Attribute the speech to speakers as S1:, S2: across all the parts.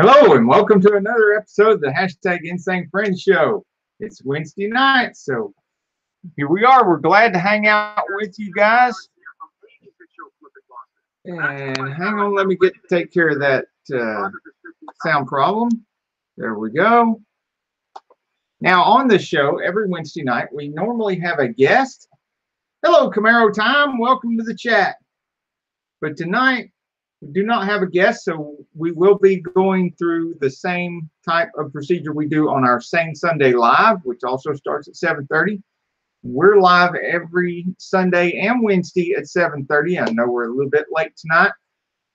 S1: Hello and welcome to another episode of the hashtag Insane Friends show. It's Wednesday night, so here we are. We're glad to hang out with you guys. And hang on, let me take care of that sound problem. There we go. Now on this show, every Wednesday night, we normally have a guest. Hello, Camaro time. Welcome to the chat. But tonight, we do not have a guest, so we will be going through the same type of procedure we do on our Sane Sunday Live, which also starts at 7:30. We're live every Sunday and Wednesday at 7:30. I know we're a little bit late tonight,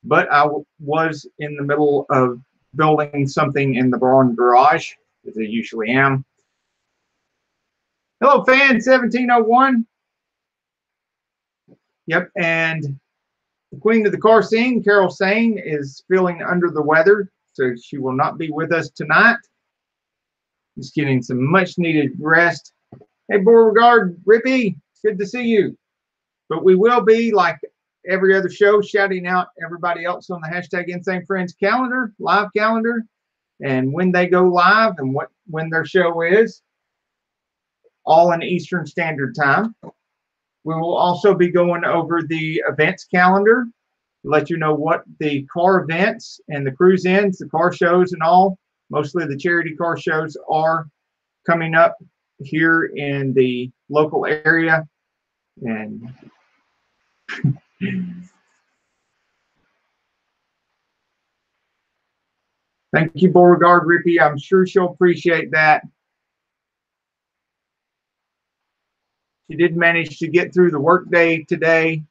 S1: but I was in the middle of building something in the barn garage, as I usually am. Hello, fan 1701. Yep, and the queen of the car scene, Carol Sane, is feeling under the weather, so she will not be with us tonight. Just getting some much needed rest. Hey, Beauregard, Rippy, it's good to see you. But we will be, like every other show, shouting out everybody else on the hashtag Insane Friends calendar, live calendar, and when they go live and when their show is, all in Eastern Standard Time. We will also be going over the events calendar, let you know what the car events and the cruise ins, the car shows and all, mostly the charity car shows, are coming up here in the local area. And thank you, Beauregard Rippy. I'm sure she'll appreciate that. She did manage to get through the workday today,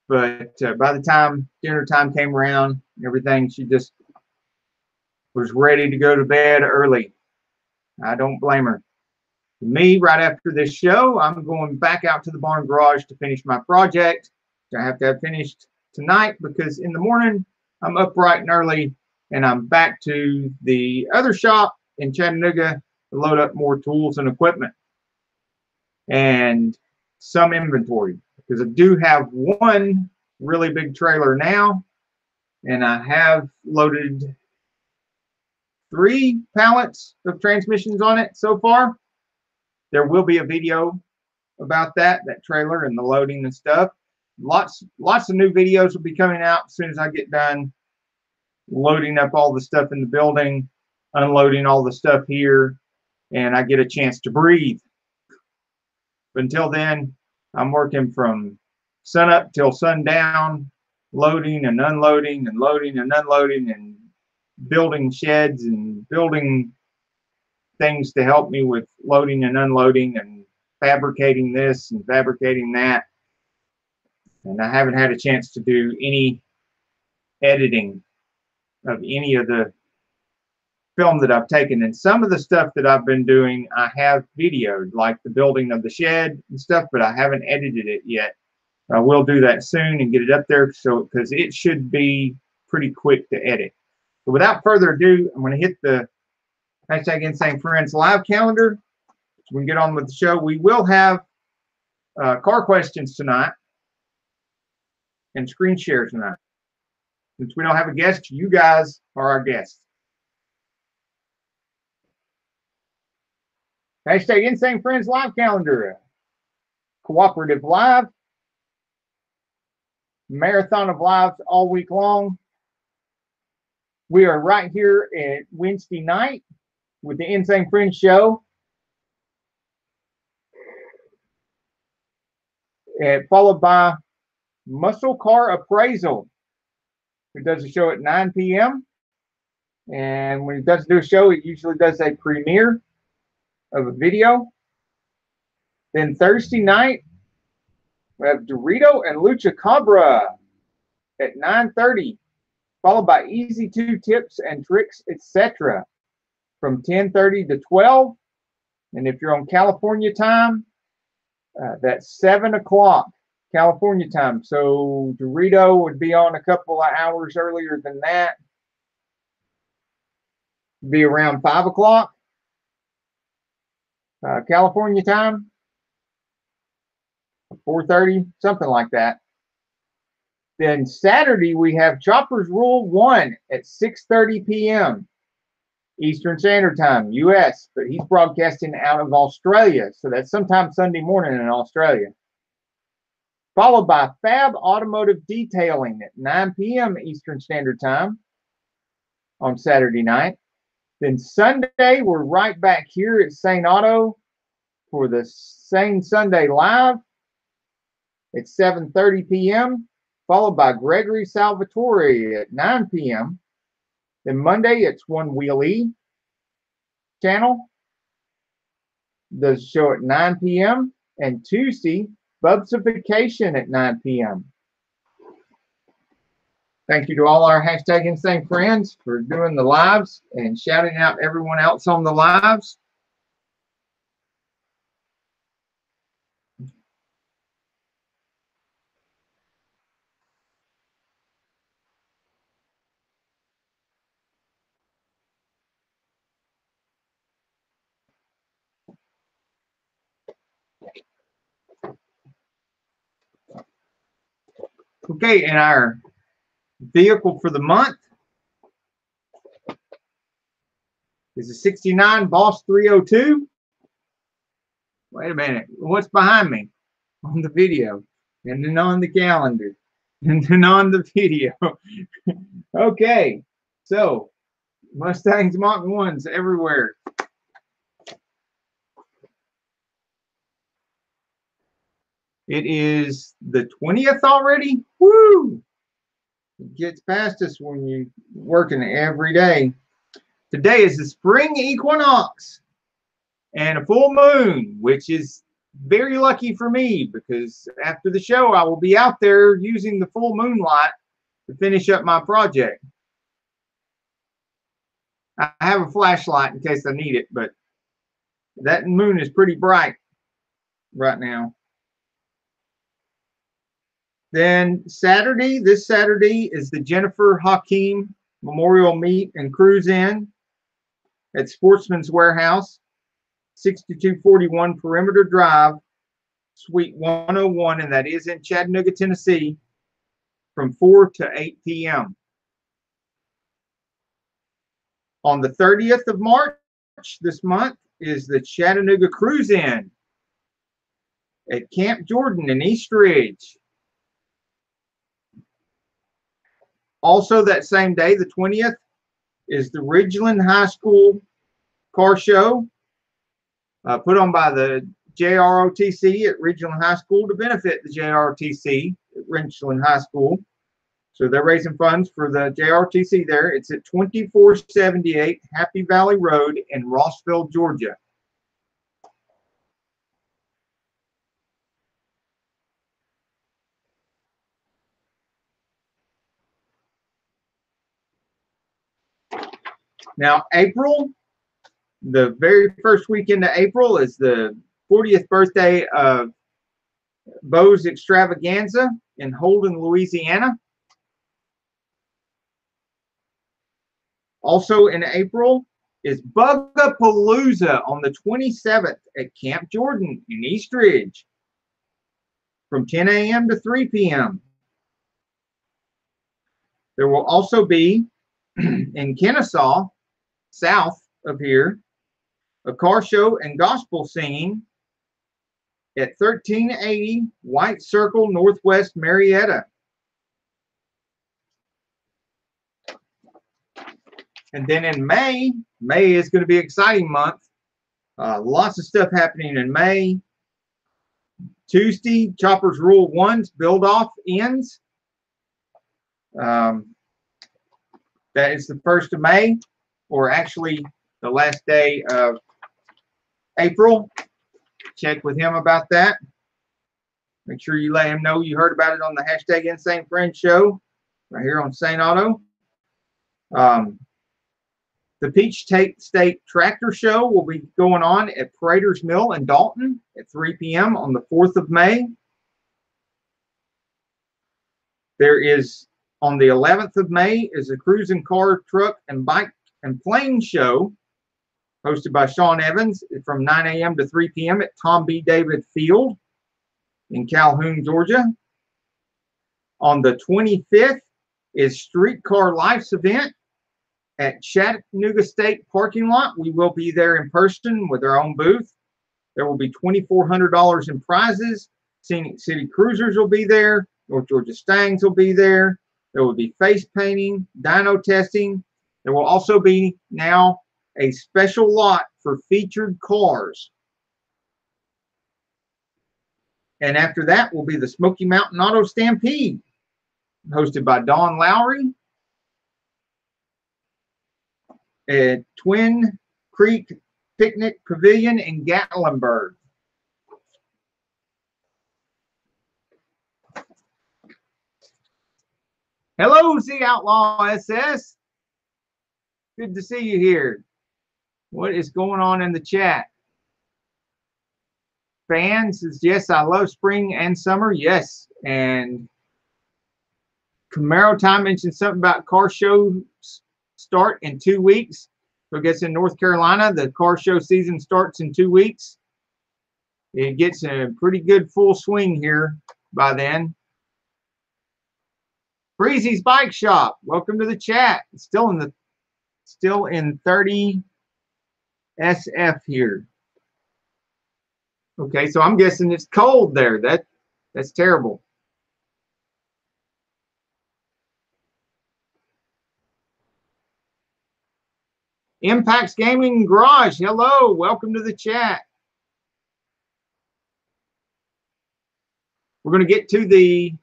S1: but by the time dinner time came around, everything, she just was ready to go to bed early. I don't blame her. Me, right after this show, I'm going back out to the barn garage to finish my project. I have to have finished tonight because in the morning I'm up bright and early, and I'm back to the other shop in Chattanooga to load up more tools and equipment and some inventory, because I do have one really big trailer now, and I have loaded 3 pallets of transmissions on it so far. There will be a video about that trailer and the loading and stuff. Lots of new videos will be coming out as soon as I get done loading up all the stuff in the building, unloading all the stuff here, and I get a chance to breathe. But until then, I'm working from sun up till sundown, loading and unloading and loading and unloading and building sheds and building things to help me with loading and unloading and fabricating this and fabricating that. And I haven't had a chance to do any editing of any of the film that I've taken. And some of the stuff that I've been doing, I have videoed, like the building of the shed and stuff, but I haven't edited it yet. I will do that soon and get it up there, so because it should be pretty quick to edit. So without further ado, I'm going to hit the hashtag Insane Friends live calendar so we can get on with the show. We will have car questions tonight and screen share tonight. Since we don't have a guest, you guys are our guests. Hashtag Insane Friends live calendar. Cooperative live. Marathon of lives all week long. We are right here at Wednesday night with the Insane Friends show. And followed by Muscle Car Appraisal, who does a show at 9 p.m. And when he does do a show, he usually does a premiere of a video. Then Thursday night, we have Dorito and Lucha Cabra at 9:30, followed by Easy 2 Tips and Tricks, etc. from 10:30 to 12. And if you're on California time, that's 7 o'clock California time. So Dorito would be on a couple of hours earlier than that. Be around 5 o'clock California time. 4:30, something like that. Then Saturday, we have Choppers Rule 1 at 6:30 p.m. Eastern Standard Time, U.S., but he's broadcasting out of Australia, so that's sometime Sunday morning in Australia. Followed by Fab Automotive Detailing at 9 p.m. Eastern Standard Time on Saturday night. Then Sunday, we're right back here at Saneauto for the Sane Sunday Live at 7:30 p.m., followed by Gregory Salvatore at 9 p.m. Then Monday, it's One Wheelie channel, the show at 9 p.m. And Tuesday, Bubsification at 9 p.m. Thank you to all our hashtag Insane friends for doing the lives and shouting out everyone else on the lives. Okay, and our vehicle for the month is a 69 Boss 302. Wait a minute, what's behind me on the video? And then on the calendar. And then on the video. Okay, so Mustangs Mach 1s everywhere. It is the 20th already. Woo! It gets past us when you're working every day. Today is the spring equinox and a full moon, which is very lucky for me because after the show, I will be out there using the full moonlight to finish up my project. I have a flashlight in case I need it, but that moon is pretty bright right now. Then Saturday, this Saturday is the Jennifer Hakeem Memorial Meet and Cruise In at Sportsman's Warehouse, 6241 Perimeter Drive, Suite 101, and that is in Chattanooga, Tennessee, from 4 to 8 p.m. On the 30th of March this month is the Chattanooga Cruise In at Camp Jordan in East Ridge. Also that same day, the 20th, is the Ridgeland High School Car Show put on by the JROTC at Ridgeland High School to benefit the JROTC at Ridgeland High School. So they're raising funds for the JROTC there. It's at 2478 Happy Valley Road in Rossville, Georgia. Now, April, the very first weekend of April is the 40th birthday of Bo's Extravaganza in Holden, Louisiana. Also in April is Bugapalooza on the 27th at Camp Jordan in East Ridge from 10 a.m. to 3 p.m. There will also be in Kennesaw, south of here, a car show and gospel singing at 1380 White Circle, Northwest Marietta. And then in May is going to be an exciting month. Lots of stuff happening in May. Tuesday, Choppers Rule 1's build off ends. That is the 1st of May, or actually the last day of April. Check with him about that. Make sure you let him know you heard about it on the hashtag Insane Friends show right here on Saneauto. The Peach State Tractor Show will be going on at Prater's Mill in Dalton at 3 p.m. on the 4th of May. There is, on the 11th of May, is a cruising car, truck, and bike and plane show hosted by Sean Evans from 9 a.m. to 3 p.m. at Tom B. David Field in Calhoun, Georgia. On the 25th is Streetcar Life's event at Chattanooga State parking lot. We will be there in person with our own booth. There will be $2,400 in prizes. Scenic City Cruisers will be there. North Georgia Stangs will be there. There will be face painting, dyno testing. There will also be now a special lot for featured cars. And after that will be the Smoky Mountain Auto Stampede, hosted by Don Lowry at Twin Creek Picnic Pavilion in Gatlinburg. Hello, Z Outlaw SS. Good to see you here. What is going on in the chat? Fan says, yes, I love spring and summer. Yes. And Camaro Time mentioned something about car show start in 2 weeks. So I guess in North Carolina, the car show season starts in 2 weeks. It gets a pretty good full swing here by then. Breezy's Bike Shop, welcome to the chat. It's still in 30 SF here. Okay, so I'm guessing it's cold there. That's terrible. Impacts Gaming Garage, hello, welcome to the chat. We're going to get to the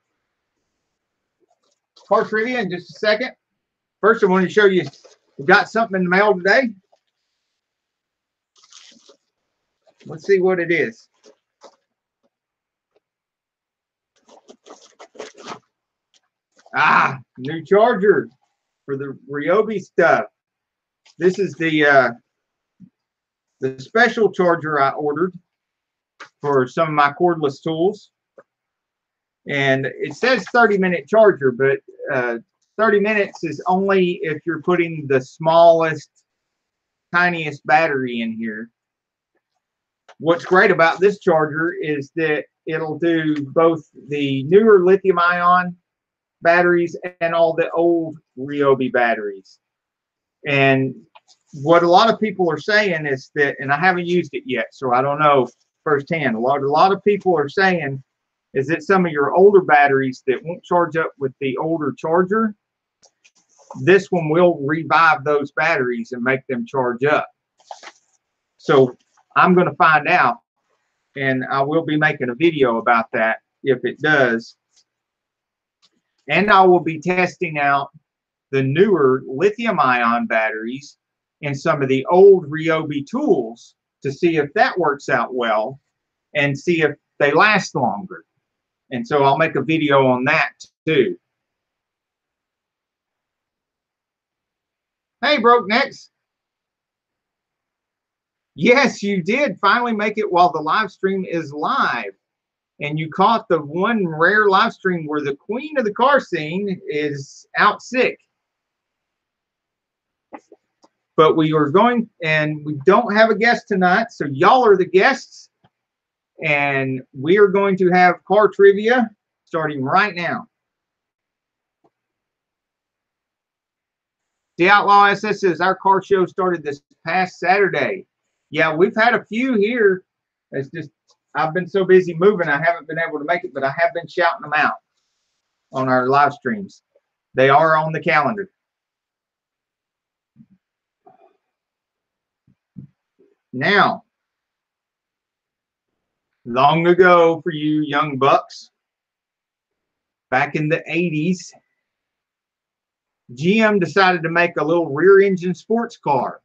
S1: car trivia in just a second. First, I want to show you, we got something in the mail today. Let's see what it is. Ah, new charger for the Ryobi stuff. This is the special charger I ordered for some of my cordless tools. And it says 30-minute charger, but 30 minutes is only if you're putting the smallest, tiniest battery in here. What's great about this charger is that it'll do both the newer lithium-ion batteries and all the old Ryobi batteries. And what a lot of people are saying is that, and I haven't used it yet, so I don't know firsthand. A lot of people are saying is that some of your older batteries that won't charge up with the older charger, this one will revive those batteries and make them charge up. So I'm going to find out, and I will be making a video about that if it does. And I will be testing out the newer lithium-ion batteries in some of the old Ryobi tools to see if that works out well and see if they last longer. And so I'll make a video on that too. Hey, Broke Necks. Yes, you did finally make it while the live stream is live. And you caught the one rare live stream where the queen of the car scene is out sick. But we are going, and we don't have a guest tonight, so y'all are the guests. And we are going to have car trivia starting right now. The Outlaw SS says our car show started this past Saturday. Yeah, we've had a few here. It's just I've been so busy moving, I haven't been able to make it, but I have been shouting them out on our live streams. They are on the calendar. Now, long ago for you young bucks, back in the 80s, GM decided to make a little rear engine sports car.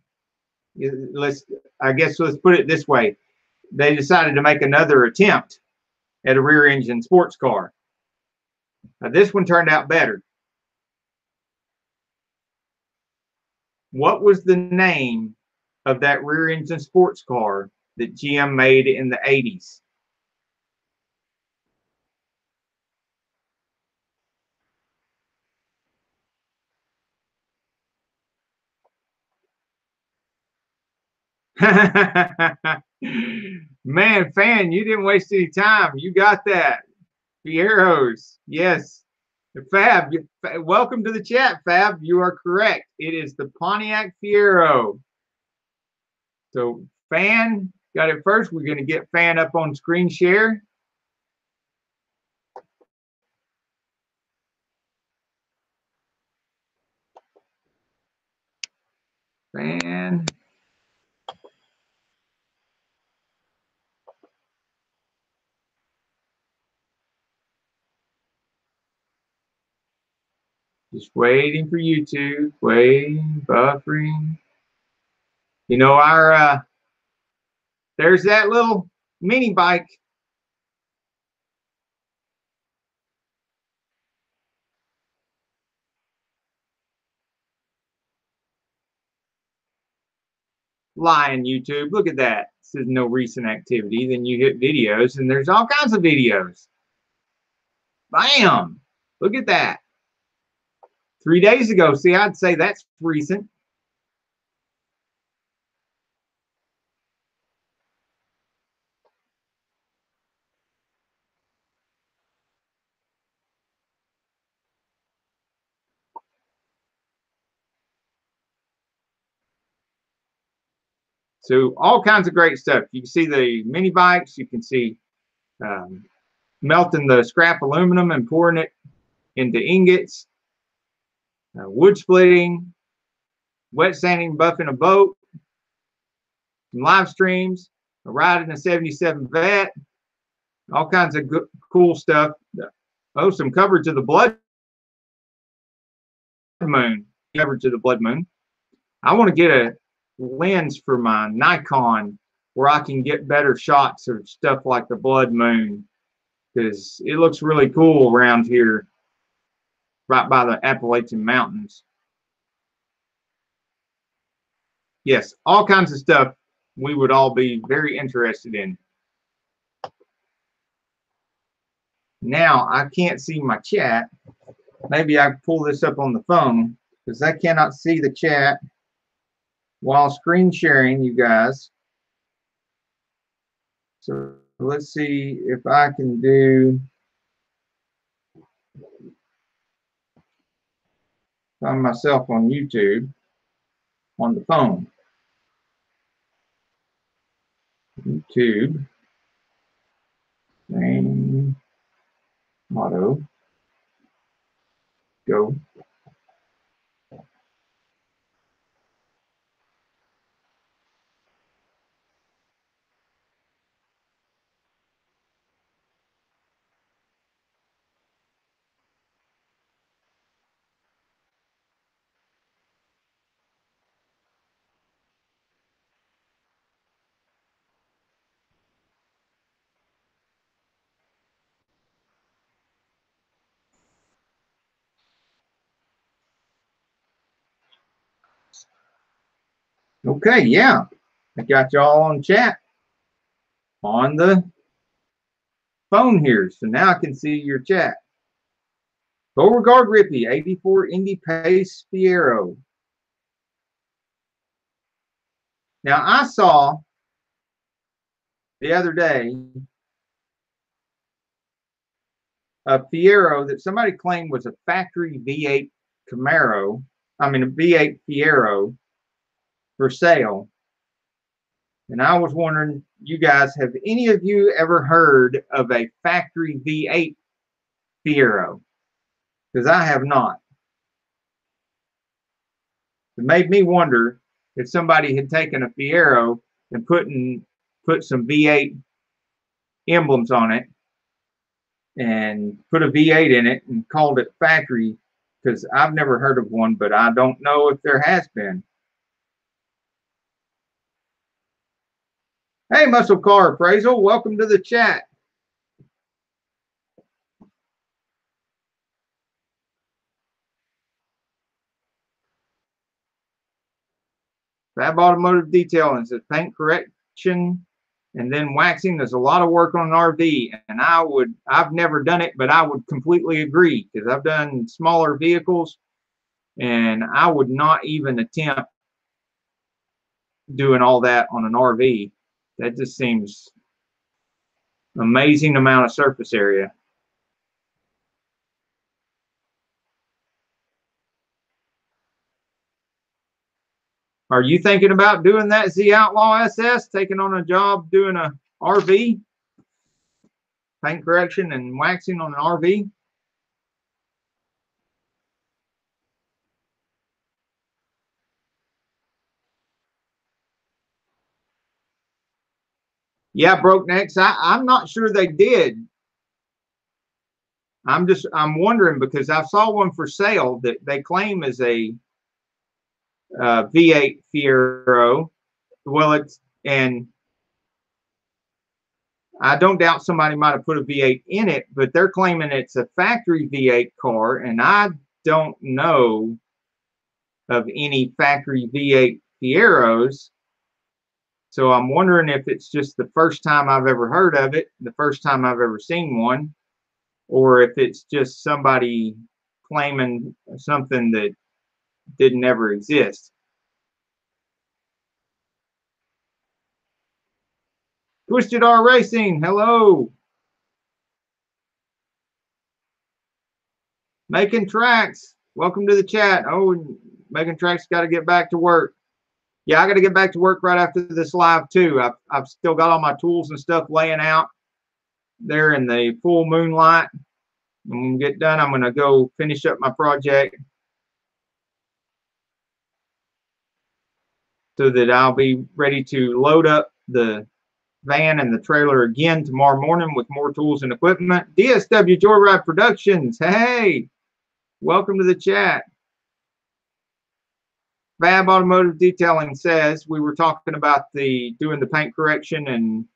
S1: I guess let's put it this way. They decided to make another attempt at a rear engine sports car. Now, this one turned out better. What was the name of that rear engine sports car that GM made in the 80s? Man, Fan, you didn't waste any time. You got that. Fieros, yes. Fab, welcome to the chat, Fab. You are correct. It is the Pontiac Fiero. So Fan got it first. We're going to get Fan up on screen share. Fan. Just waiting for YouTube. Waiting, buffering. You know, our there's that little mini bike. Lying, YouTube. Look at that. This is no recent activity. Then you hit videos, and there's all kinds of videos. Bam! Look at that. 3 days ago. See, I'd say that's recent. So all kinds of great stuff. You can see the mini bikes. You can see melting the scrap aluminum and pouring it into ingots. Wood splitting, wet sanding, buffing a boat, some live streams, a ride in a 77 Vette, all kinds of good, cool stuff. Oh, some coverage of the Blood Moon. Coverage of the Blood Moon. I want to get a lens for my Nikon where I can get better shots of stuff like the Blood Moon, because it looks really cool around here right by the Appalachian Mountains. Yes, all kinds of stuff we would all be very interested in. Now I can't see my chat. Maybe I pull this up on the phone because I cannot see the chat while screen sharing, you guys. So let's see if I can do, find myself on YouTube on the phone. YouTube, Sane, Auto, go. Okay, yeah, I got y'all on chat on the phone here, so now I can see your chat. Beauregard Rippy, 84 Indy Pace Fiero. Now I saw the other day a Fiero that somebody claimed was a factory V8 Camaro. I mean a V8 Fiero for sale. And I was wondering, you guys, have any of you ever heard of a factory V8 Fiero? Because I have not. It made me wonder if somebody had taken a Fiero and put some V8 emblems on it and put a V8 in it and called it factory, because I've never heard of one, but I don't know if there has been. Hey, Muscle Car Appraisal, welcome to the chat. Fab Automotive Detailing says paint correction and then waxing. There's a lot of work on an RV, and I've never done it, but I would completely agree, because I've done smaller vehicles and I would not even attempt doing all that on an RV. That just seems amazing amount of surface area. Are you thinking about doing that, Z Outlaw SS, taking on a job doing a RV? Paint correction and waxing on an RV? Yeah, broke necks. I'm not sure they did. I'm wondering because I saw one for sale that they claim is a V8 Fiero. Well, and I don't doubt somebody might have put a V8 in it, but they're claiming it's a factory V8 car, and I don't know of any factory V8 Fieros. So I'm wondering if it's just the first time I've ever heard of it, the first time I've ever seen one, or if it's just somebody claiming something that didn't ever exist. Twisted R Racing, hello. Making Tracks, welcome to the chat. Oh, Making Tracks got to get back to work. Yeah, I got to get back to work right after this live too. I've still got all my tools and stuff laying out there in the full moonlight. When we get done, I'm going to go finish up my project so that I'll be ready to load up the van and the trailer again tomorrow morning with more tools and equipment. DSW Joyride Productions, hey, welcome to the chat. Fab Automotive Detailing says we were talking about doing the paint correction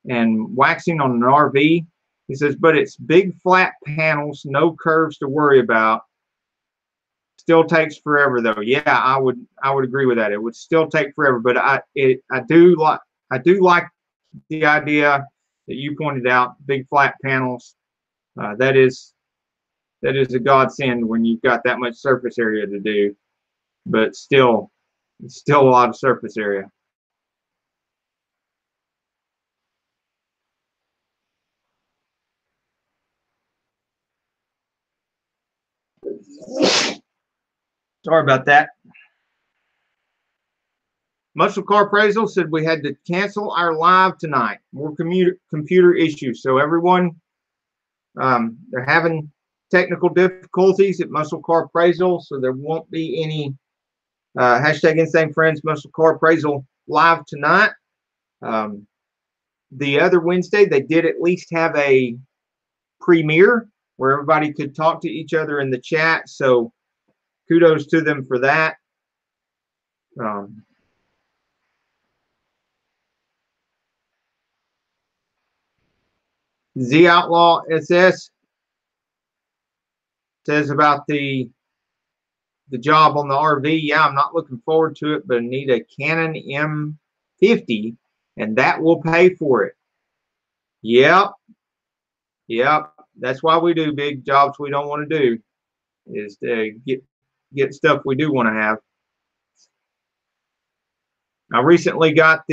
S1: and waxing on an RV. He says, but it's big flat panels, no curves to worry about. Still takes forever though. Yeah, I would agree with that. It would still take forever, but I do like the idea that you pointed out, big flat panels. That is a godsend when you've got that much surface area to do, but still, it's still a lot of surface area. Sorry about that. Muscle Car Appraisal said we had to cancel our live tonight. More computer issues. So everyone, they're having technical difficulties at Muscle Car Appraisal, so there won't be any hashtag Insanefriends Muscle Car Appraisal live tonight. The other Wednesday, they did at least have a premiere where everybody could talk to each other in the chat. So kudos to them for that. Z Outlaw SS says about the job on the RV. Yeah, I'm not looking forward to it, but I need a Canon M50, and that will pay for it. Yep. That's why we do big jobs we don't want to do, is to get stuff we do want to have. I recently got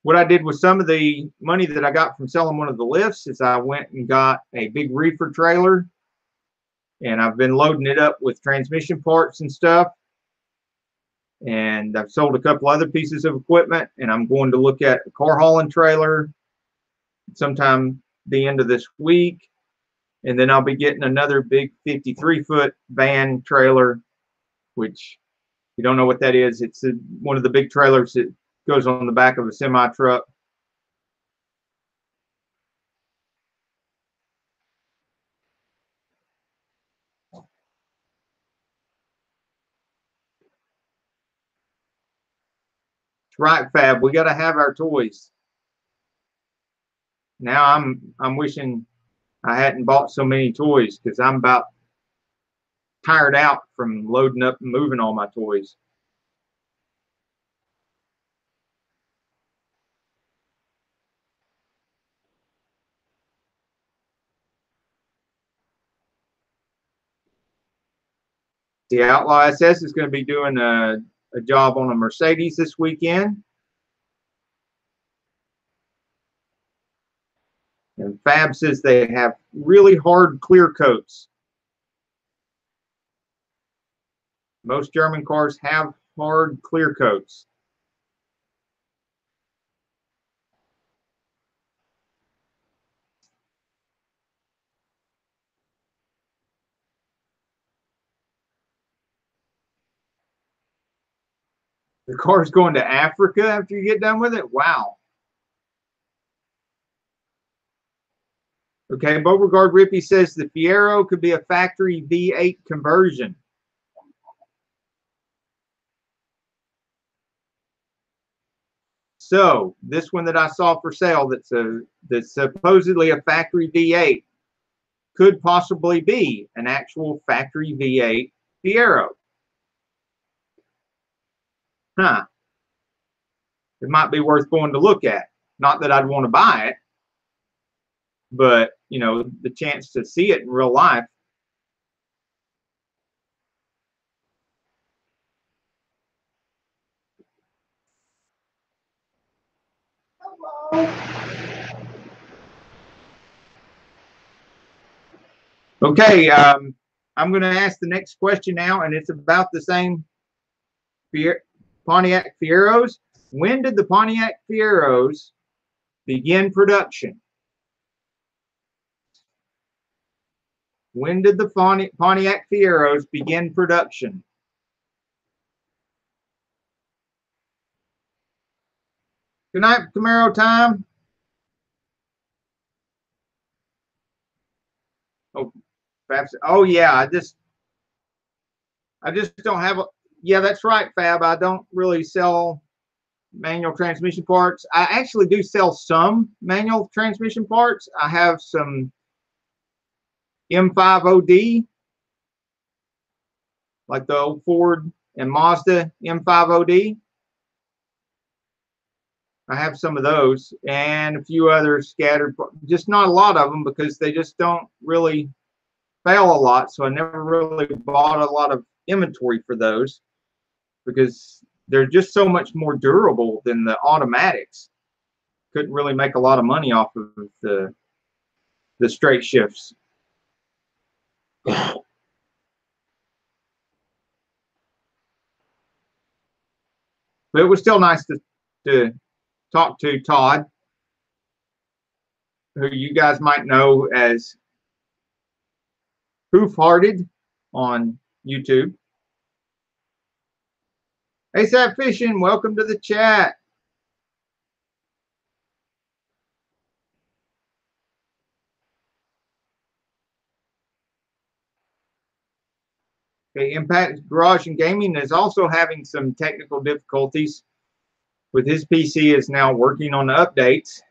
S1: what I did with some of the money that I got from selling one of the lifts is I went and got a big reefer trailer, and I've been loading it up with transmission parts and stuff. And I've sold a couple other pieces of equipment, and I'm going to look at a car hauling trailer sometime the end of this week. And then I'll be getting another big 53-foot van trailer, which you don't know what that is. It's one of the big trailers that goes on the back of a semi truck. That's right, Fab. We got to have our toys. Now I'm wishing I hadn't bought so many toys because I'm about tired out from loading up and moving all my toys. The Outlaw SS is going to be doing a job on a Mercedes this weekend. And Fab says they have really hard clear coats. Most German cars have hard clear coats. The car's going to Africa after you get done with it? Wow. Okay, Beauregard Rippy says the Fiero could be a factory V8 conversion. So this one that I saw for sale that's supposedly a factory V8 could possibly be an actual factory V8 Fiero. Huh. It might be worth going to look at. Not that I'd want to buy it, but, you know, the chance to see it in real life. Okay, I'm going to ask the next question now, and it's about the same Pontiac Fieros. When did the Pontiac Fieros begin production? When did the Pontiac Fieros begin production? Good night, Camaro time. Oh, perhaps. Oh yeah, I just don't have a. Yeah, that's right, Fab. I don't really sell manual transmission parts. I actually do sell some manual transmission parts. I have some M50D, like the old Ford and Mazda M50D. I have some of those and a few others scattered, just not a lot of them because they just don't really fail a lot. So I never really bought a lot of inventory for those because they're just so much more durable than the automatics. Couldn't really make a lot of money off of the straight shifts. But it was still nice to talk to Todd, who you guys might know as Hoof-Hearted on YouTube. ASAP Fishing, welcome to the chat. Okay, Impact Garage and Gaming is also having some technical difficulties with his PC is now working on the updates.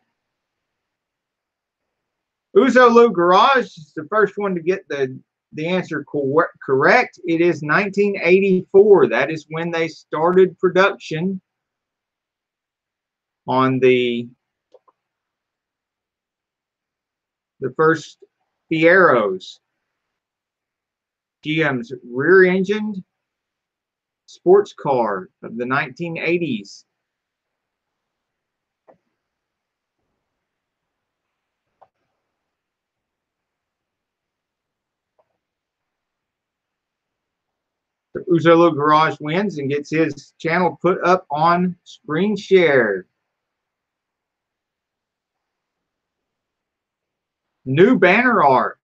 S1: Uzolu Garage is the first one to get the answer correct. It is 1984. That is when they started production on the first Fieros. GM's rear-engined sports car of the 1980s. So Uzolu Garage wins and gets his channel put up on screen share. New banner art.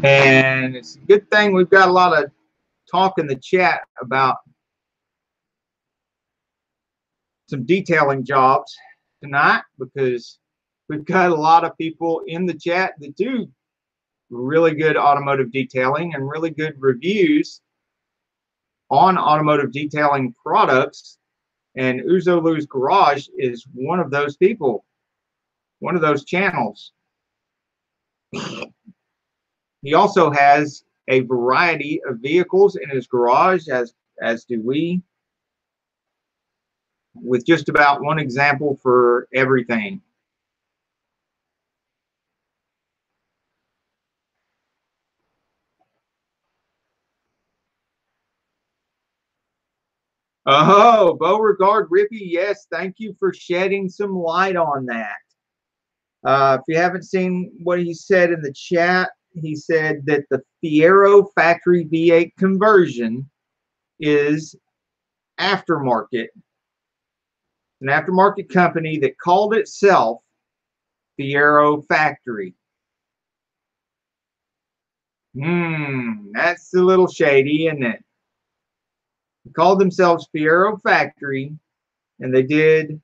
S1: And it's a good thing we've got a lot of talk in the chat about some detailing jobs tonight because we've got a lot of people in the chat that do really good automotive detailing and really good reviews on automotive detailing products. And Uzolu's Garage is one of those people, one of those channels. He also has a variety of vehicles in his garage, as do we, with just about one example for everything. Oh, Beauregard Rippy, yes, thank you for shedding some light on that. If you haven't seen what he said in the chat, he said that the Fiero factory V8 conversion is aftermarket. An aftermarket company that called itself Fiero Factory. That's a little shady, isn't it? They called themselves Fiero Factory, and they did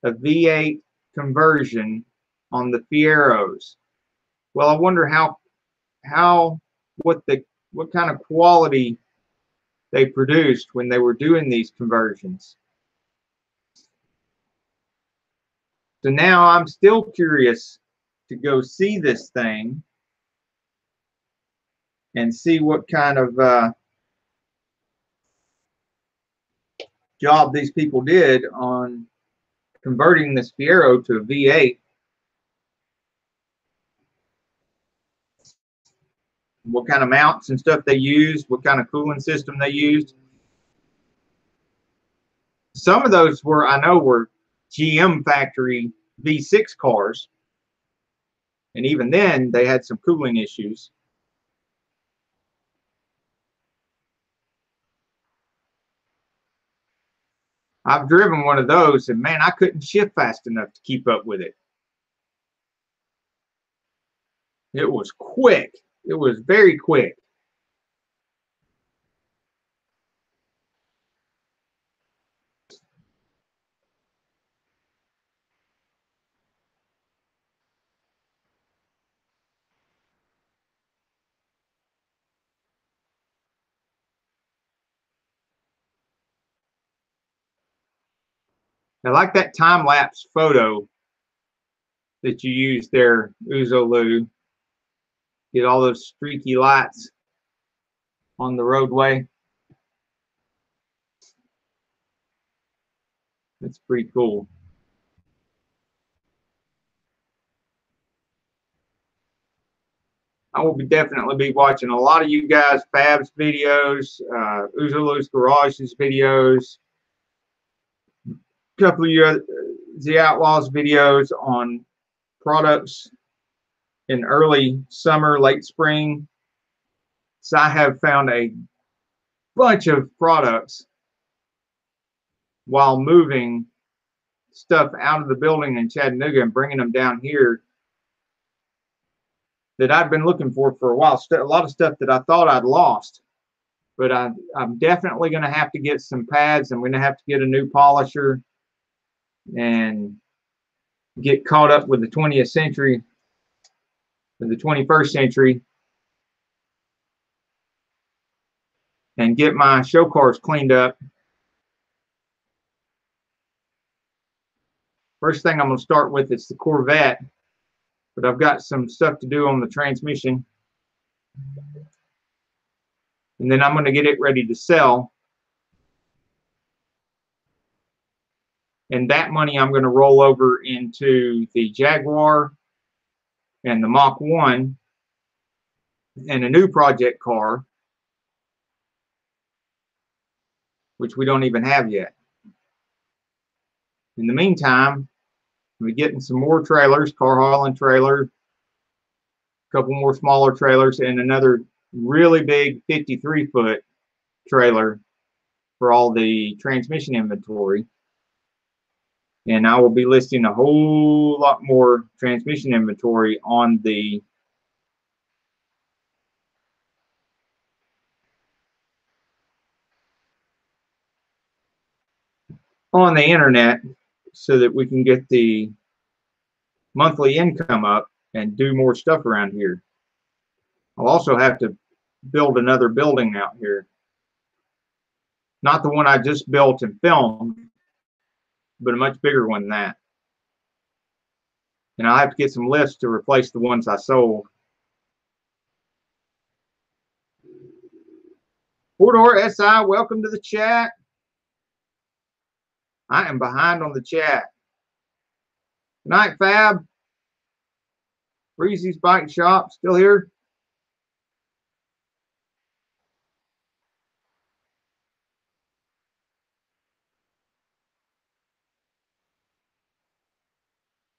S1: a V8 conversion on the Fieros. Well, I wonder what kind of quality they produced when they were doing these conversions. So now I'm still curious to go see this thing and see what kind of job these people did on converting this Fiero to a V8. What kind of mounts and stuff they used, what kind of cooling system they used. Some of those I know were GM factory V6 cars, and even then they had some cooling issues. I've driven one of those, and man, I couldn't shift fast enough to keep up with it. It was quick. It was very quick. I like that time-lapse photo that you use there, Uzolu. Get all those streaky lights on the roadway. That's pretty cool. I will definitely be watching a lot of you guys' Fab's videos, Uzolu's Garage's videos, a couple of you the Outlaws videos on products in early summer, late spring. So I have found a bunch of products while moving stuff out of the building in Chattanooga and bringing them down here that I've been looking for a while. A lot of stuff that I thought I'd lost, but I'm definitely going to have to get some pads. I'm going to have to get a new polisher and get caught up with the 20th century, with the 21st century, and get my show cars cleaned up. First thing I'm going to start with is the Corvette, but I've got some stuff to do on the transmission. And then I'm going to get it ready to sell. And that money I'm going to roll over into the Jaguar and the Mach 1 and a new project car, which we don't even have yet. In the meantime, we're getting some more trailers, car hauling trailer, a couple more smaller trailers, and another really big 53-foot trailer for all the transmission inventory. And I will be listing a whole lot more transmission inventory on the internet so that we can get the monthly income up and do more stuff around here. I'll also have to build another building out here. Not the one I just built and filmed, but a much bigger one than that. And I'll have to get some lifts to replace the ones I sold. Four-door SI, welcome to the chat. I am behind on the chat. Good night, Fab. Breezy's Bike Shop, still here?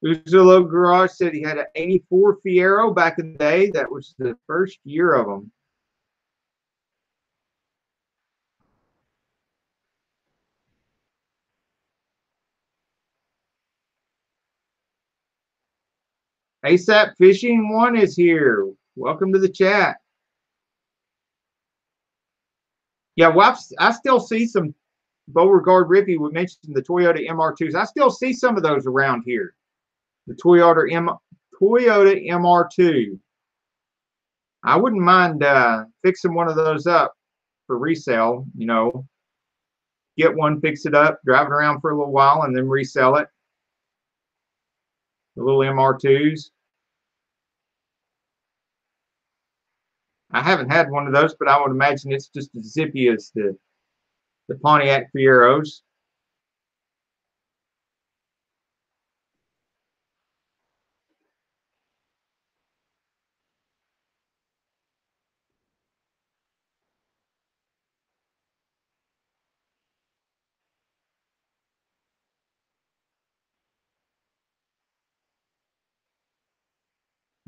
S1: Uzolo Garage said he had an 84 Fiero back in the day. That was the first year of them. ASAP Fishing 1 is here. Welcome to the chat. Yeah, well, I still see some Beauregard Rippy. We mentioned the Toyota MR2s. I still see some of those around here. The Toyota MR2. I wouldn't mind fixing one of those up for resale. You know, get one, fix it up, drive it around for a little while, and then resell it. The little MR2s. I haven't had one of those, but I would imagine it's just as zippy as the Pontiac Fieros.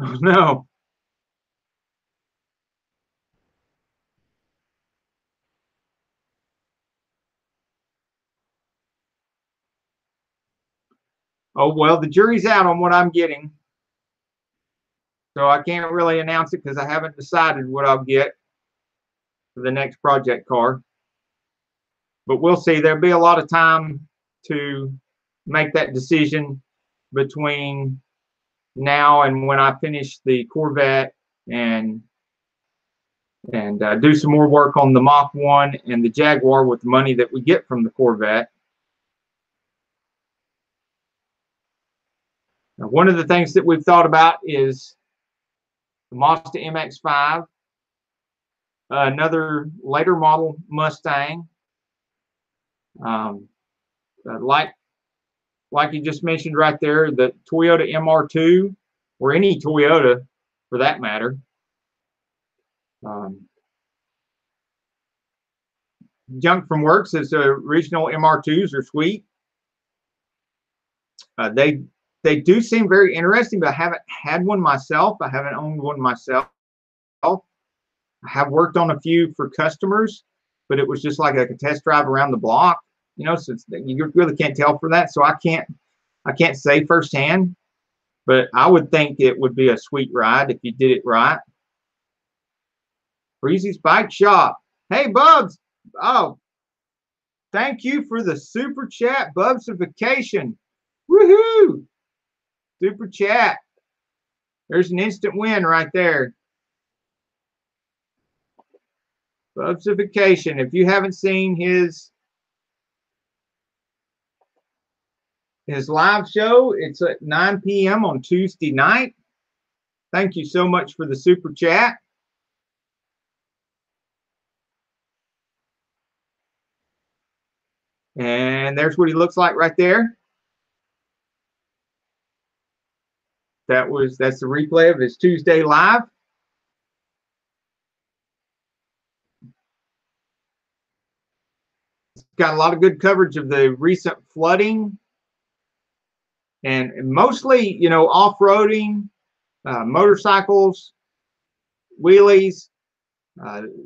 S1: Oh, no. Oh, well, the jury's out on what I'm getting. So I can't really announce it because I haven't decided what I'll get for the next project car. But we'll see. There'll be a lot of time to make that decision between now and when I finish the Corvette and do some more work on the Mach 1 and the Jaguar with the money that we get from the Corvette. Now, one of the things that we've thought about is the Mazda MX-5, another later model Mustang, like you just mentioned right there, the Toyota MR2, or any Toyota for that matter. Junk from Work says original MR2s are sweet. They do seem very interesting, but I haven't had one myself. I haven't owned one myself. I have worked on a few for customers, but it was just like a test drive around the block, you know, so you really can't tell for that. So I can't say firsthand, but I would think it would be a sweet ride if you did it right. Breezy's Bike Shop. Hey, Bubs. Oh, thank you for the super chat, Bubsification. Woohoo! Super chat. There's an instant win right there. Bubsification. If you haven't seen his live show, it's at 9 p.m. on Tuesday night. Thank you so much for the super chat. And there's what he looks like right there. That's the replay of his Tuesday live. It's got a lot of good coverage of the recent flooding and mostly, you know, off-roading, motorcycles, wheelies,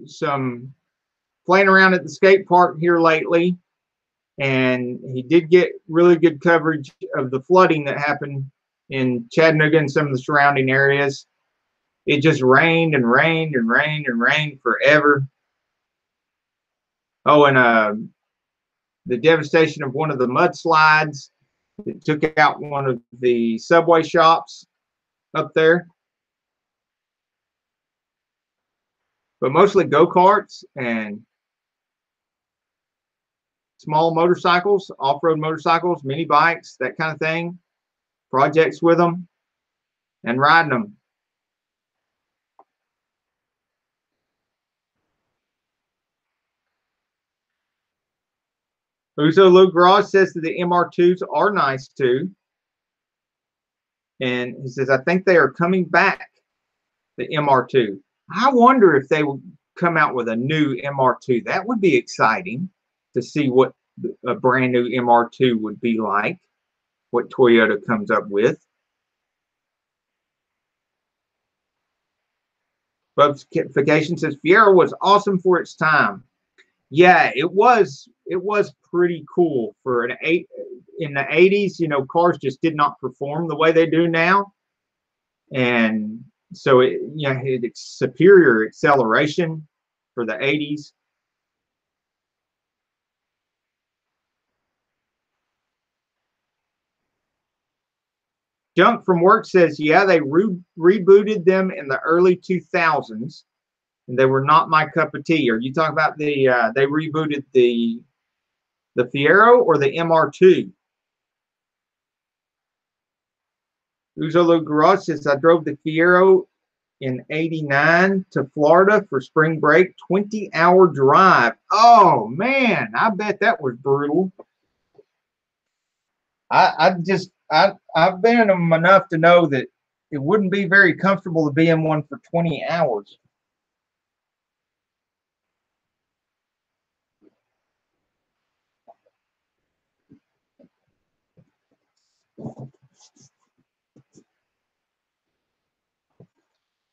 S1: some playing around at the skate park here lately. And he did get really good coverage of the flooding that happened in Chattanooga and some of the surrounding areas. It just rained and rained and rained and rained forever. Oh, and the devastation of one of the mudslides that took out one of the Subway shops up there. But mostly go-karts and small motorcycles, off-road motorcycles, mini bikes, that kind of thing. Projects with them and riding them. Uzo Luke Ross says that the MR2s are nice too. And he says, I think they are coming back, the MR2. I wonder if they will come out with a new MR2. That would be exciting to see what a brand new MR2 would be like. what Toyota comes up with. Bubbification says Fiero was awesome for its time. Yeah, it was. It was pretty cool for an in the 80s. You know, cars just did not perform the way they do now, and so it's superior acceleration for the 80s. Junk from Work says, yeah, they rebooted them in the early 2000s, and they were not my cup of tea. Are you talking about the they rebooted the Fiero or the MR2? Uzolo Garage says, I drove the Fiero in '89 to Florida for spring break, 20-hour drive. Oh man, I bet that was brutal. I've been in them enough to know that it wouldn't be very comfortable to be in one for 20 hours.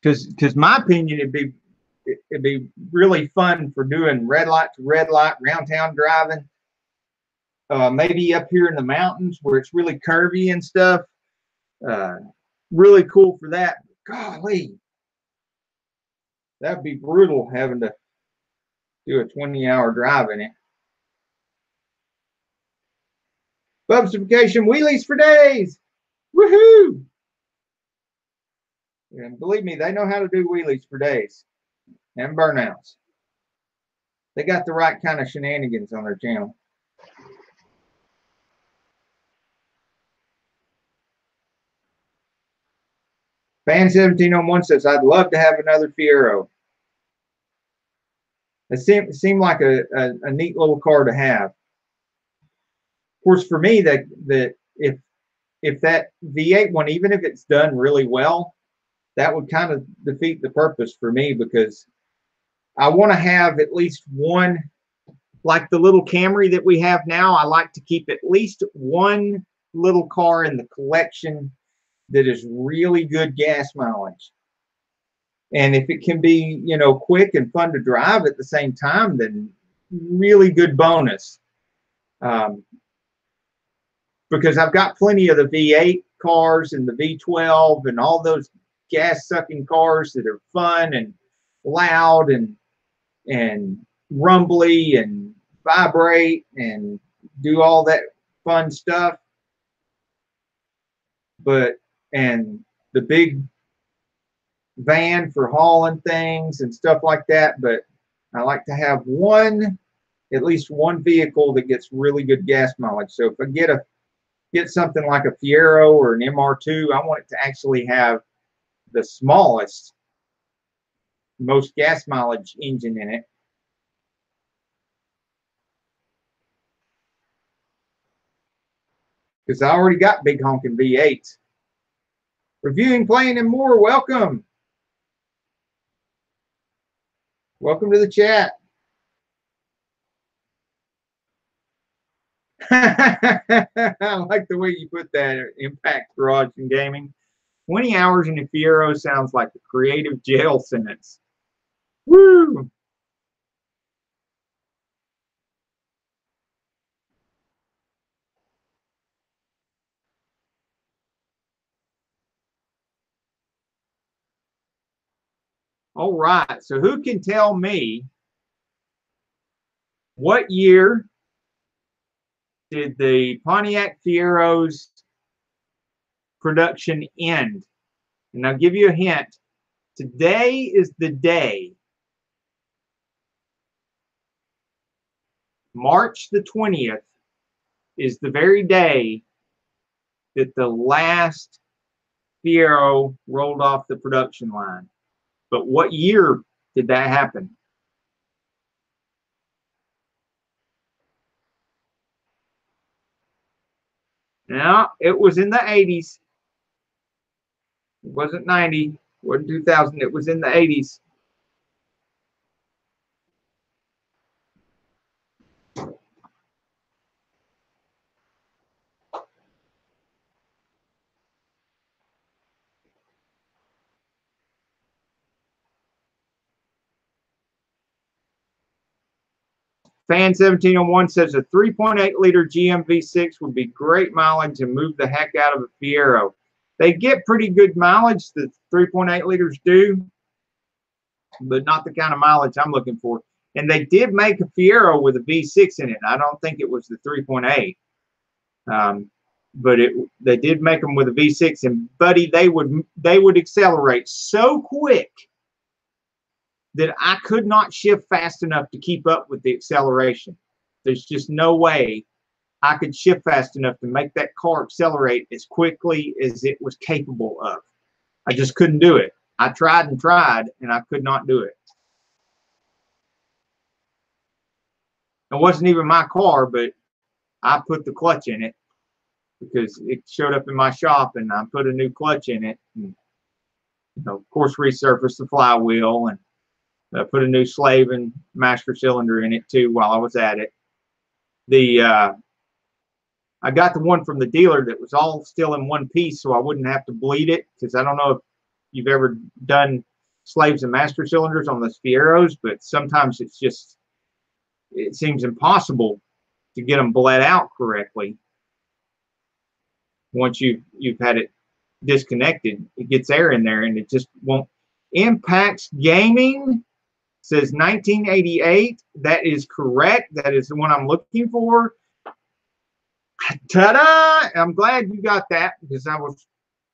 S1: Because my opinion, it'd be really fun for doing red light to red light, round town driving. Maybe up here in the mountains where it's really curvy and stuff. Really cool for that. Golly, that'd be brutal having to do a 20-hour drive in it. Bubsification wheelies for days. Woohoo! And believe me, they know how to do wheelies for days and burnouts. They got the right kind of shenanigans on their channel. Fan 1701 says, I'd love to have another Fiero. It seemed like a neat little car to have. Of course, for me, that if that V8 one, even if it's done really well, that would kind of defeat the purpose for me, because I want to have at least one, like the little Camry that we have now. I like to keep at least one little car in the collection that is really good gas mileage. And if it can be, you know, quick and fun to drive at the same time, then really good bonus. Because I've got plenty of the V8 cars and the V12 and all those gas-sucking cars that are fun and loud and rumbly and vibrate and do all that fun stuff. And the big van for hauling things and stuff like that. But I like to have at least one vehicle that gets really good gas mileage. So if I get something like a Fiero or an MR2, I want it to actually have the smallest, most gas mileage engine in it. Because I already got big honking V8s. Reviewing, playing, and more. Welcome. Welcome to the chat. I like the way you put that. Impact Garage and Gaming. 20 hours in a Fiero sounds like a creative jail sentence. Woo! All right. So who can tell me what year did the Pontiac Fiero's production end? And I'll give you a hint. Today is the day. March the 20th is the very day that the last Fiero rolled off the production line. But what year did that happen? No, it was in the 80s. It wasn't 90. It wasn't 2000. It was in the 80s. Fan 1701 says a 3.8 liter GM V6 would be great mileage and move the heck out of a Fiero. They get pretty good mileage, the 3.8 liters do, but not the kind of mileage I'm looking for. And they did make a Fiero with a V6 in it. I don't think it was the 3.8. But they did make them with a V6, and buddy, they would accelerate so quick that I could not shift fast enough to keep up with the acceleration. There's just no way I could shift fast enough to make that car accelerate as quickly as it was capable of. I just couldn't do it. I tried and tried, and I could not do it. It wasn't even my car, but I put the clutch in it because it showed up in my shop, and I put a new clutch in it. And, you know, of course, resurfaced the flywheel and put a new slave and master cylinder in it too while I was at it. I got the one from the dealer that was all still in one piece, so I wouldn't have to bleed it, because I don't know if you've ever done slaves and master cylinders on the Fieros, but sometimes it seems impossible to get them bled out correctly. Once you've had it disconnected, it gets air in there and it just won't. Impacts Gaming says 1988. That is correct. That is the one I'm looking for. Ta-da! I'm glad you got that, because I was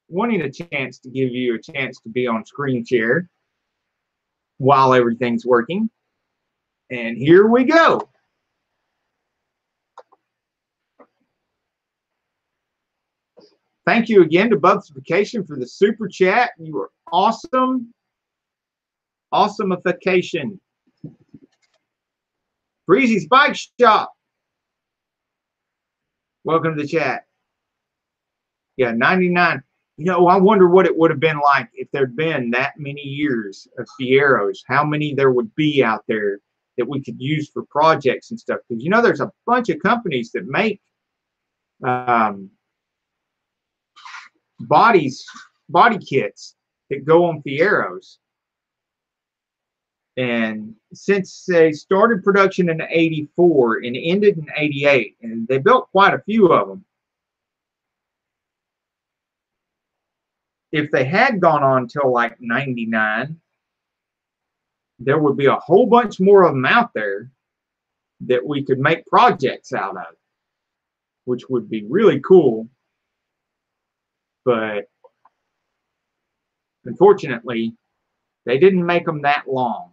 S1: wanting a chance to give you a chance to be on screen share while everything's working. And here we go. Thank you again to Bubsification for the super chat. You are awesome. Awesomeification. Breezy's Bike Shop. Welcome to the chat. Yeah, 99. You know, I wonder what it would have been like if there'd been that many years of Fieros, how many there would be out there that we could use for projects and stuff. Because, you know, there's a bunch of companies that make body kits that go on Fieros. And since they started production in '84 and ended in '88, and they built quite a few of them, if they had gone on till like '99, there would be a whole bunch more of them out there that we could make projects out of, which would be really cool. But unfortunately, they didn't make them that long.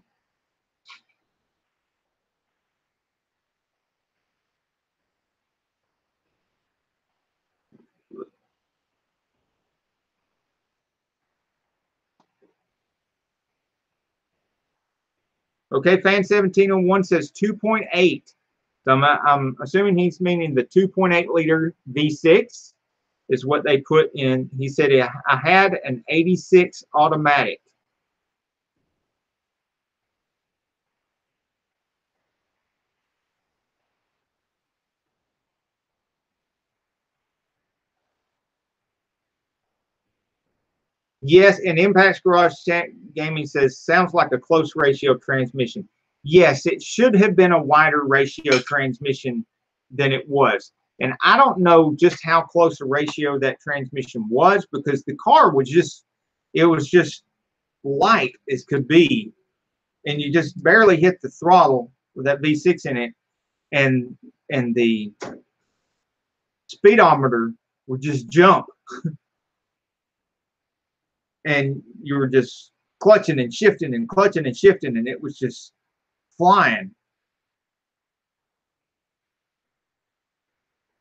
S1: Okay, fan 1701 says 2.8. So I'm assuming he's meaning the 2.8 liter V6 is what they put in. He said, I had an 86 automatic. Yes, and Impacts Garage Gaming says, sounds like a close ratio transmission. Yes, it should have been a wider ratio transmission than it was. And I don't know just how close a ratio that transmission was, because the car was just, it was just light as could be. And you just barely hit the throttle with that V6 in it. And the speedometer would just jump. And you were just clutching and shifting and clutching and shifting, and it was just flying.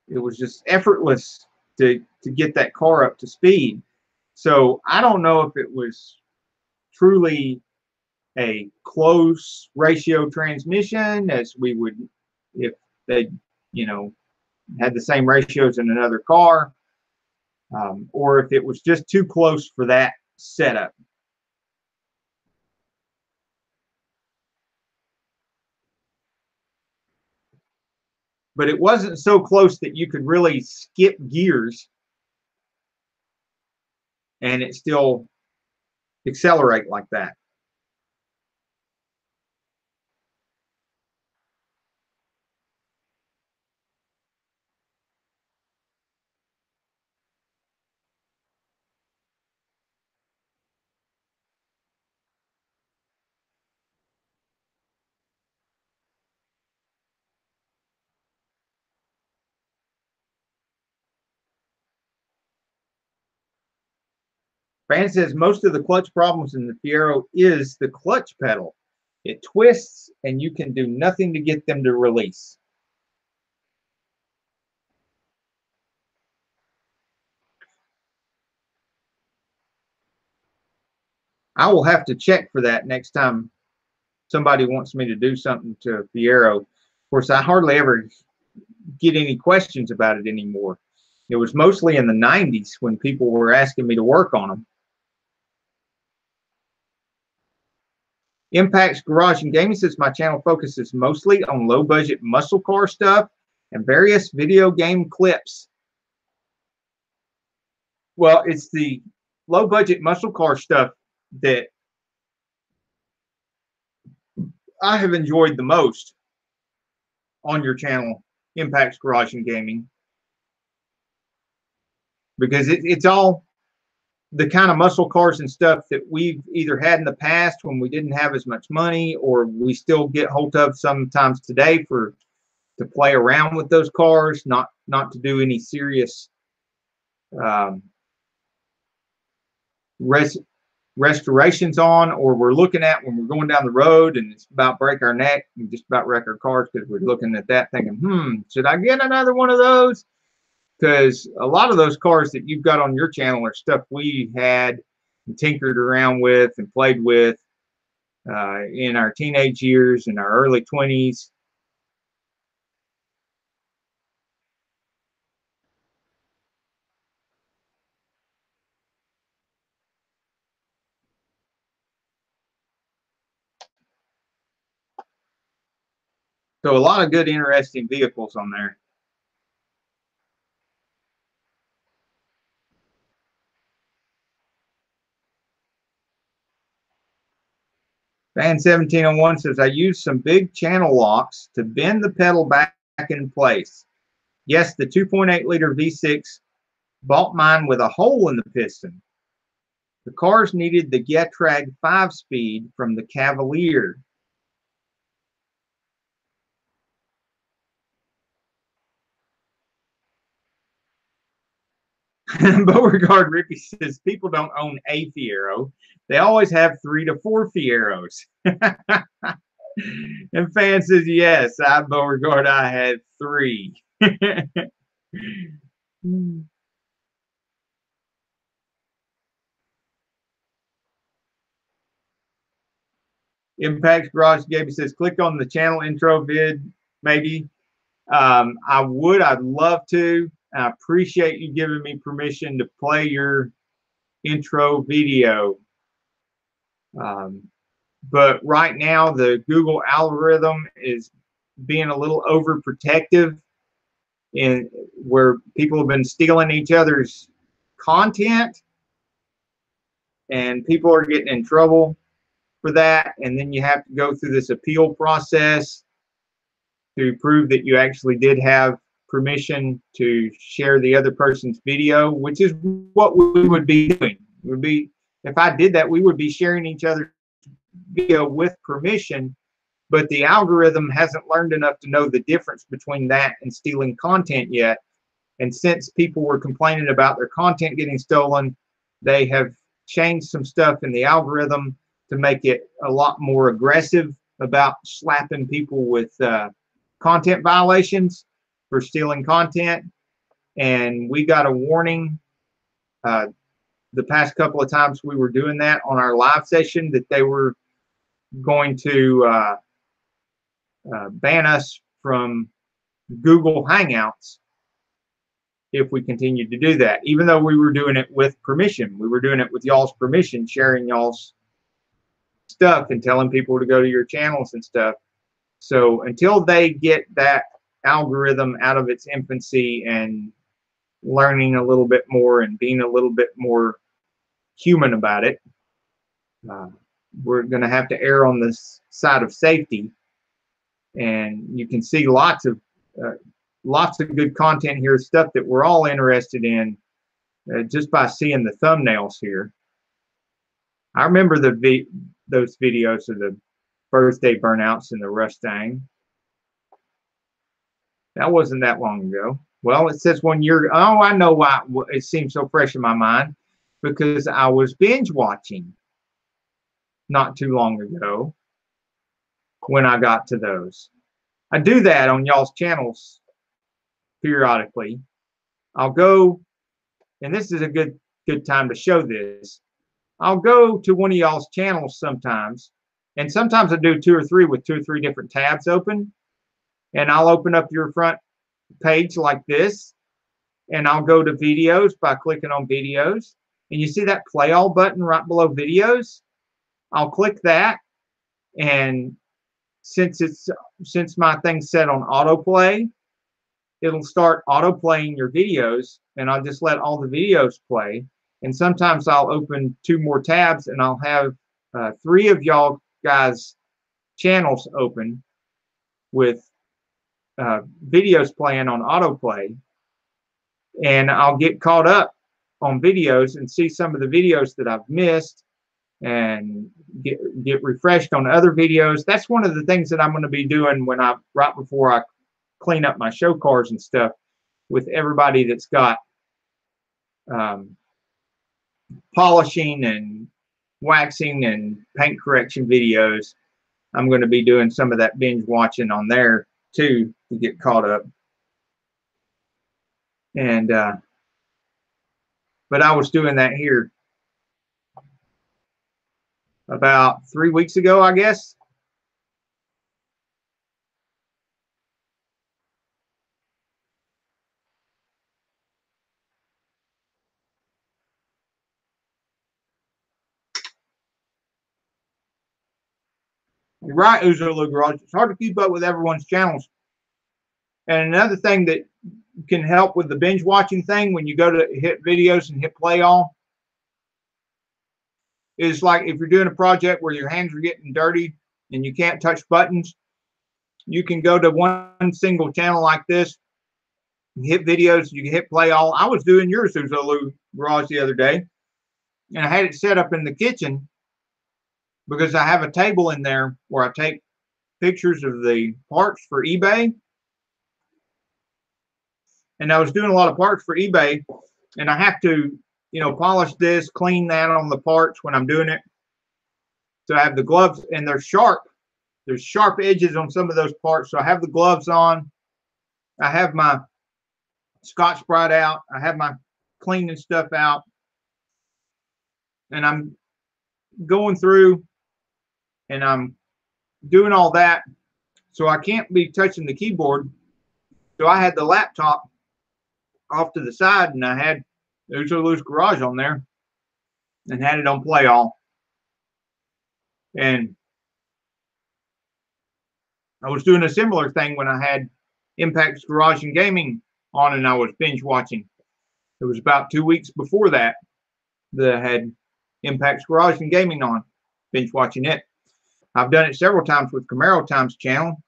S1: It was just effortless to get that car up to speed. So I don't know if it was truly a close ratio transmission, as we would if they, you know, had the same ratios in another car, or if it was just too close for that setup. But it wasn't so close that you could really skip gears and it still accelerate like that. Brandon says most of the clutch problems in the Fiero is the clutch pedal. It twists and you can do nothing to get them to release. I will have to check for that next time somebody wants me to do something to a Fiero. Of course, I hardly ever get any questions about it anymore. It was mostly in the 90s when people were asking me to work on them. Impact's Garage and Gaming says my channel focuses mostly on low-budget muscle car stuff and various video game clips. Well, it's the low-budget muscle car stuff that I have enjoyed the most on your channel, Impact's Garage and Gaming, because it's all the kind of muscle cars and stuff that we've either had in the past when we didn't have as much money, or we still get hold of sometimes today to play around with those cars, not to do any serious restorations on, or we're looking at when we're going down the road and it's about break our neck and just about wreck our cars because we're looking at that thinking, should I get another one of those? Because a lot of those cars that you've got on your channel are stuff we had and tinkered around with and played with in our teenage years and our early 20s. So a lot of good, interesting vehicles on there. Fan 1701 says, I used some big channel locks to bend the pedal back in place. Yes, the 2.8-liter V6 bought mine with a hole in the piston. The cars needed the Getrag 5-speed from the Cavalier. Beauregard Ricky says, people don't own a Fiero. They always have 3 to 4 Fieros. And Fan says, yes, Beauregard, I had 3. Impacts Garage Gaby says, click on the channel intro vid, maybe. I'd love to. I appreciate you giving me permission to play your intro video. But right now, the Google algorithm is being a little overprotective in where people have been stealing each other's content, and people are getting in trouble for that. And then you have to go through this appeal process to prove that you actually did have permission to share the other person's video, which is what we would be doing. If I did that, we would be sharing each other's video with permission, but the algorithm hasn't learned enough to know the difference between that and stealing content yet. And since people were complaining about their content getting stolen, they have changed some stuff in the algorithm to make it a lot more aggressive about slapping people with content violations for stealing content. And we got a warning the past couple of times we were doing that on our live session that they were going to ban us from Google Hangouts if we continued to do that, even though we were doing it with permission. We were doing it with y'all's permission, sharing y'all's stuff and telling people to go to your channels and stuff. So until they get that algorithm out of its infancy and learning a little bit more and being a little bit more human about it, we're going to have to err on this side of safety. And you can see lots of good content here, stuff that we're all interested in just by seeing the thumbnails here. I remember those videos of the birthday burnouts in the Mustang. That wasn't that long ago. Well, it says 1 year. Oh, I know why it seems so fresh in my mind. because I was binge watching not too long ago when I got to those. I do that on y'all's channels periodically. I'll go, and this is a good time to show this. I'll go to one of y'all's channels sometimes, and sometimes I do 2 or 3 with 2 or 3 different tabs open, and I'll open up your front page like this, and I'll go to videos by clicking on videos, and you see that play all button right below videos. I'll click that, and since my thing's set on autoplay, it'll start auto playing your videos, and I'll just let all the videos play. And sometimes I'll open 2 more tabs, and I'll have 3 of y'all guys' channels open with videos playing on autoplay, and I'll get caught up on videos and see some of the videos that I've missed and get refreshed on other videos. That's one of the things that I'm going to be doing when right before I clean up my show cars and stuff with everybody that's got polishing and waxing and paint correction videos. I'm going to be doing some of that binge watching on there too to get caught up. And but I was doing that here about 3 weeks ago, I guess. You're right, Uzulu Garage. It's hard to keep up with everyone's channels. And another thing that can help with the binge watching thing when you go to hit videos and hit play all is like if you're doing a project where your hands are getting dirty and you can't touch buttons, you can go to one single channel like this, hit videos, you can hit play all. I was doing yours, Uzulu Garage, the other day, and I had it set up in the kitchen because I have a table in there where I take pictures of the parts for eBay. And I was doing a lot of parts for eBay, and I have to, polish this, clean that on the parts when I'm doing it. So I have the gloves, and they're sharp. There's sharp edges on some of those parts. So I have the gloves on. I have my Scotch Brite out. I have my cleaning stuff out. And I'm going through and I'm doing all that. So I can't be touching the keyboard. So I had the laptop off to the side, and I had Uzulu's Garage on there and had it on play all. And I was doing a similar thing when I had Impact's Garage and Gaming on, and I was binge watching. It was about 2 weeks before that I had Impact's Garage and Gaming on, binge watching it. I've done it several times with Camaro Times channel,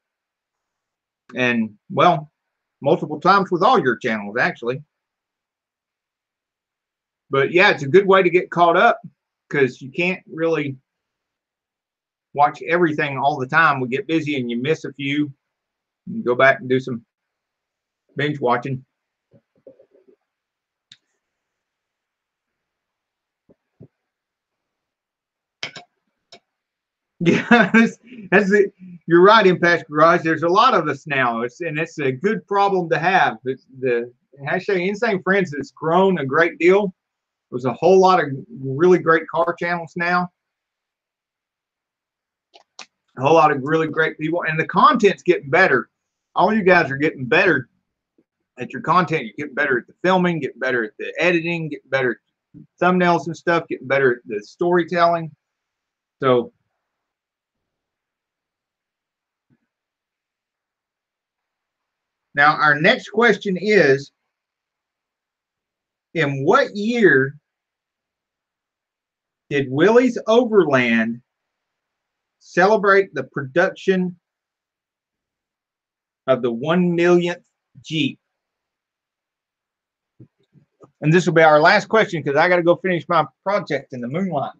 S1: and well, multiple times with all your channels actually. But yeah, it's a good way to get caught up because you can't really watch everything all the time. We get busy and you miss a few. You go back and do some binge watching. Yeah, that's it. You're right, Impact Garage. There's a lot of us now, and it's a good problem to have. Actually, Insanefriends has grown a great deal. There's a whole lot of really great car channels now. A whole lot of really great people, and the content's getting better. All you guys are getting better at your content. You're getting better at the filming, getting better at the editing, getting better at thumbnails and stuff, getting better at the storytelling. So now our next question is, in what year did Willys Overland celebrate the production of the 1 millionth Jeep? And this will be our last question because I got to go finish my project in the moonlight.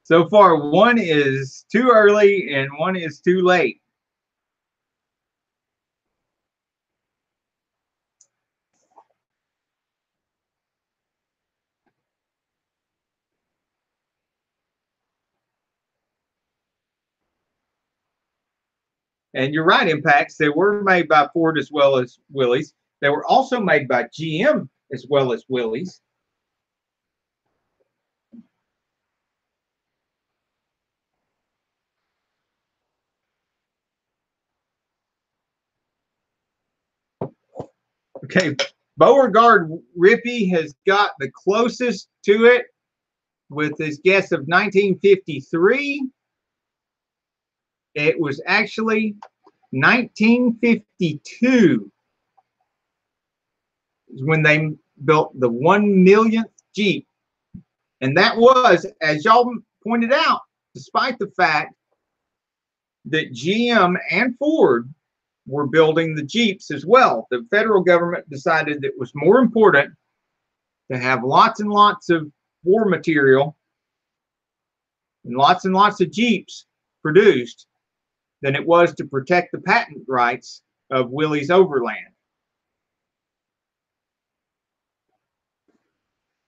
S1: So far, one is too early and one is too late. And you're right, Impacts. They were made by Ford as well as Willys. They were also made by GM as well as Willys. Okay, Beauregard Rippey has got the closest to it with his guess of 1953. It was actually 1952 is when they built the 1 millionth Jeep. And that was, as y'all pointed out, despite the fact that GM and Ford were building the Jeeps as well. The federal government decided it was more important to have lots and lots of war material and lots of Jeeps produced than it was to protect the patent rights of Willys Overland.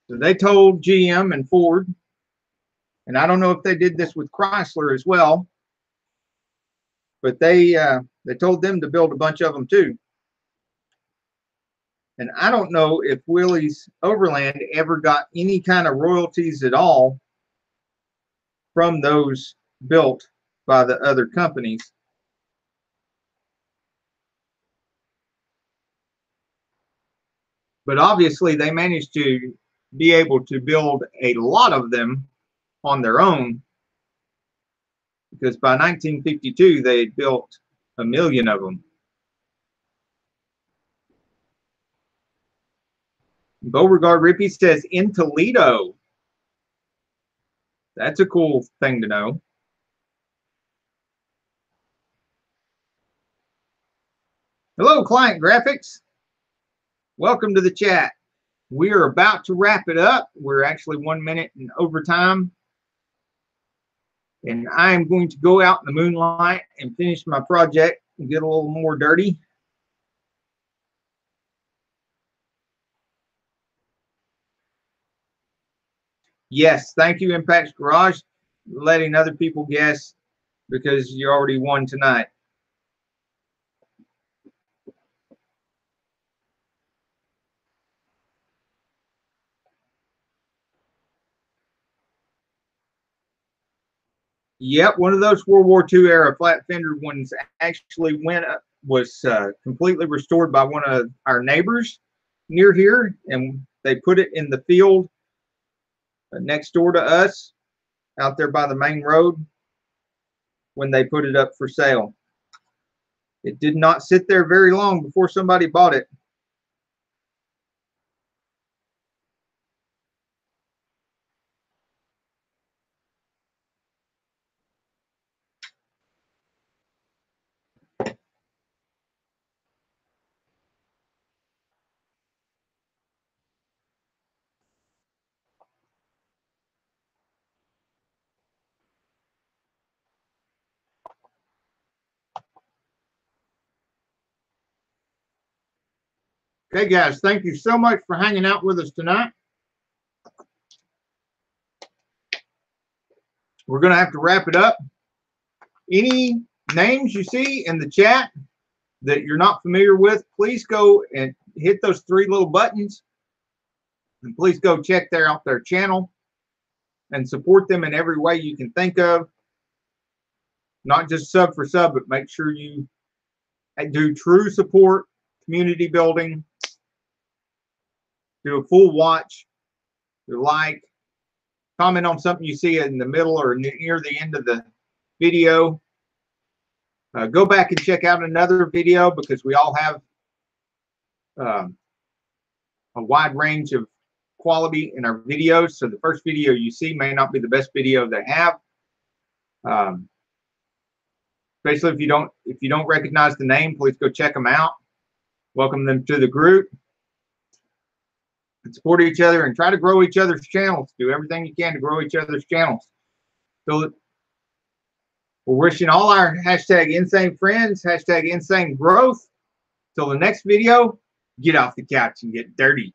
S1: So they told GM and Ford, and I don't know if they did this with Chrysler as well, but they told them to build a bunch of them too. And I don't know if Willys Overland ever got any kind of royalties at all from those built by the other companies. But obviously they managed to be able to build a lot of them on their own, because by 1952 they had built 1 million of them. Beauregard Rippey says in Toledo. That's a cool thing to know. Hello, Client Graphics. Welcome to the chat. We are about to wrap it up. We're actually 1 minute in overtime. And I am going to go out in the moonlight and finish my project and get a little more dirty. Yes, thank you, Impacts Garage, letting other people guess, because you already won tonight. Yep, one of those World War II era flat fender ones actually was completely restored by one of our neighbors near here, and they put it in the field next door to us out there by the main road when they put it up for sale. It did not sit there very long before somebody bought it. Okay, guys, thank you so much for hanging out with us tonight. We're going to have to wrap it up. Any names you see in the chat that you're not familiar with, please go and hit those 3 little buttons. And please go check out their channel and support them in every way you can think of. Not just sub for sub, but make sure you do true support, community building, do a full watch, do like, comment on something you see in the middle or near the end of the video. Go back and check out another video, because we all have a wide range of quality in our videos. So the first video you see may not be the best video they have. Especially if you don't recognize the name, please go check them out. Welcome them to the group. and support each other and try to grow each other's channels. Do everything you can to grow each other's channels. So we're wishing all our hashtag insane friends, hashtag insane growth. Till the next video, get off the couch and get dirty.